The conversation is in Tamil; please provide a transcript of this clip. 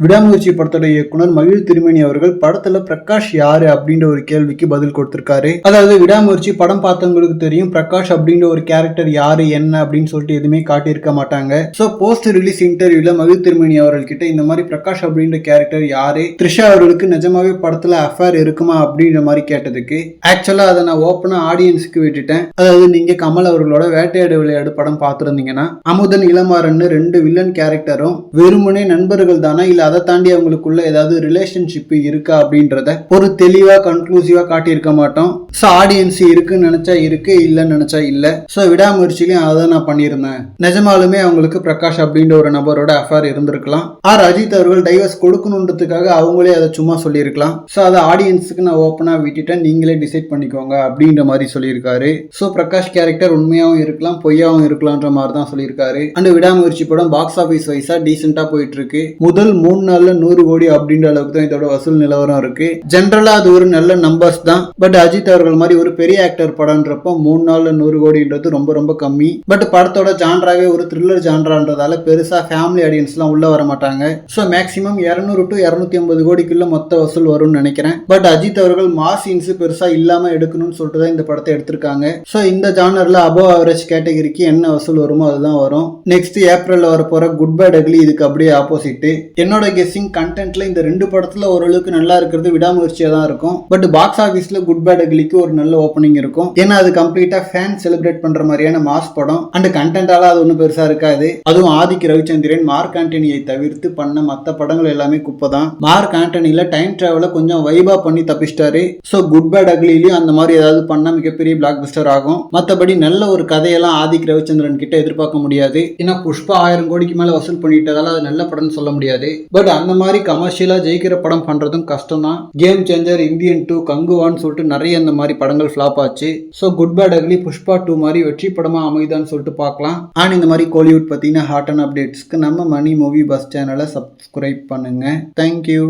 விடாமுயற்சி படத்தோட இயக்குனர் மகிழ் திருமேனி அவர்கள் படத்துல பிரகாஷ் யாரு அப்படின்ற ஒரு கேள்விக்கு பதில் கொடுத்திருக்காரு. அதாவது விடாமுயற்சி படம் பார்த்தவங்களுக்கு தெரியும் பிரகாஷ் அப்படின்ற ஒரு கேரக்டர் யாரு என்ன அப்படின்னு சொல்லிட்டு எதுவுமே காட்டியிருக்க மாட்டாங்க. சோ போஸ்ட் ரிலீஸ் இன்டர்வியூல மகிழ் திருமேனி அவர்கள் கிட்ட இந்த மாதிரி பிரகாஷ் அப்படின்ற கேரக்டர் யாரு, த்ரிஷா அவர்களுக்கு நிஜமாவே படத்துல அஃபேர் இருக்குமா அப்படின்ற மாதிரி கேட்டதுக்கு ஆக்சுவலா அதை நான் ஓப்பனா ஆடியன்ஸுக்கு விட்டுட்டேன். அதாவது நீங்க கமல் அவர்களோட வேட்டையாடு விளையாடு படம் பார்த்திருந்தீங்கன்னா அமுதன் இளமாறன் ரெண்டு வில்லன் கேரக்டரும் வெறுமனே நண்பர்கள் தானா இல்ல அதை தாண்டி அவங்களுக்குள்ள ஏதாவது ரிலேஷன்ஷிப் இருக்கா அப்படின்றத ஒரு தெளிவா கன்க்ளூசிவா காட்டியிருக்க மாட்டோம். சோ ஆடியன்ஸ் இருக்குன்னு நினைச்சா இருக்கு, இல்லன்னு நினைச்சா இல்ல. சோ விடாமுயற்சியிலையும் அதை நான் பண்ணியிருந்தேன். நிஜமாலுமே அவங்களுக்கு பிரகாஷ் அப்படின்ற ஒரு நபரோட அஃபேர் இருந்திருக்கலாம். அஜித் அவர்கள் டைவர்ஸ் கொடுக்கணுன்றதுக்காக அவங்களே அதை சும்மா சொல்லியிருக்கலாம். சோ அதை ஆடியன்ஸுக்கு நான் ஓப்பனா விட்டுட்டேன், நீங்களே டிசைட் பண்ணிக்கோங்க அப்படின்ற மாதிரி சொல்லியிருக்காரு. சோ பிரகாஷ் கேரக்டர் உண்மையாவும் இருக்கலாம் பொய்யாவும் இருக்கலாம்ன்ற மாதிரி தான் சொல்லியிருக்காரு. அண்ட் விடாமுயற்சி படம் பாக்ஸ் ஆபீஸ் வைஸா டீசென்டா போயிட்டு இருக்கு. முதல் 3 நாள்ல 100 கோடி அப்படின்ற அளவுக்கு தான் இதோட வசூல் நிலவரம் இருக்கு. ஜென்ரலா அது ஒரு நல்ல நம்பர்ஸ் தான். பட் அஜித் அவர்கள் மாதிரி ஒரு பெரிய ஆக்டர் படம்ன்றப்போ 3 நாள்ல 100 கோடின்றது ரொம்ப ரொம்ப கம்மி. பட் படத்தோட ஜான்ராவே ஒரு த்ரில்லர் ஜான்ரான்றதால பெருசா ஃபேமிலி ஆடியன்ஸ் எல்லாம் உள்ள வர மாட்டாங்க. சோ மேக்ஸிமம் 200 to 250 கோடிக்குள்ள மொத்த வசூல் வரும்னு நினைக்கிறேன். பட் அஜித் அவர்கள் மாஸ் சீன்ஸ் பெருசா இல்லாம எடுக்கணும்னு சொல்லிட்டு தான் இந்த படத்தை எடுத்திருக்காங்க. சோ இந்த ஜானர்ல அபோவ் ஆவரேஜ் கேட்டகரிக்கு என்ன வசூல் வருமோ அதுதான் வரும். நெக்ஸ்ட் ஏப்ரல்ல வர போற குட் பேட் அக்லி இதுக்கு அப்படியே ஆப்போசிட். என்னோட கெஸ்ஸிங் கண்டென்ட்ல இந்த 2 படத்துல ஓரளவுக்கு நல்லா இருக்கிறது விடாமுயற்சியா தான் இருக்கும். பட் பாக்ஸ் ஆபீஸ்ல குட் பேட் அக்லிக்கு ஒரு நல்ல ஓப்பனிங் இருக்கும். ஏன்னா அது கம்ப்ளீட்டா ஃபேன் செலிப்ரேட் பண்ற மாதிரியான மாஸ் படம். அண்ட் கண்டென்ட்டால அது ஒன்றும் பெருசா இருக்காது. அதுவும் ஆதிக் ரவிச்சந்திரன் மார்க் ஆண்டனியை தவிர்த்து பண்ண மற்ற படங்கள் எல்லாமே குப்பை தான். மார்க் ஆண்டனில டைம் டிராவல கொஞ்சம் வைபா பண்ணி தப்பிச்சிட்டாரு. ஸோ குட் பேட் அக்லிலையும் அந்த மாதிரி ஏதாவது பண்ணா மிகப்பெரிய பிளாக் பஸ்டர் ஆகும். மற்றபடி நல்ல ஒரு கதையெல்லாம் ஆதிக் ரவிச்சந்திரன் கிட்ட எதிர்பார்க்க முடியாது. ஏன்னா புஷ்பா 1000 கோடிக்கு மேல வசூல் பண்ணிட்டதால அது நல்ல படம்னு சொல்ல முடியாது. பட் அந்த மாதிரி கமர்ஷியலா ஜெயிக்கிற படம் பண்றதும் கஷ்டம் தான். கேம் சேஞ்சர், இந்தியன் 2, கங்குவான்னு சொல்லிட்டு நிறைய இந்த மாதிரி படங்கள் ஃபிளாப் ஆச்சு. So good bad ugly Pushpa 2 மாதிரி வெற்றி படமா அமைதான்னு சொல்லிட்டு பார்க்கலாம். அண்ட் இந்த மாதிரி கோலிவுட் பத்தின ஹாட் அண்ட் அப்டேட்ஸ்க்கு நம்ம மணி மூவி பஸ் சேனலை சப்ஸ்கிரைப் பண்ணுங்க. தேங்க்யூ.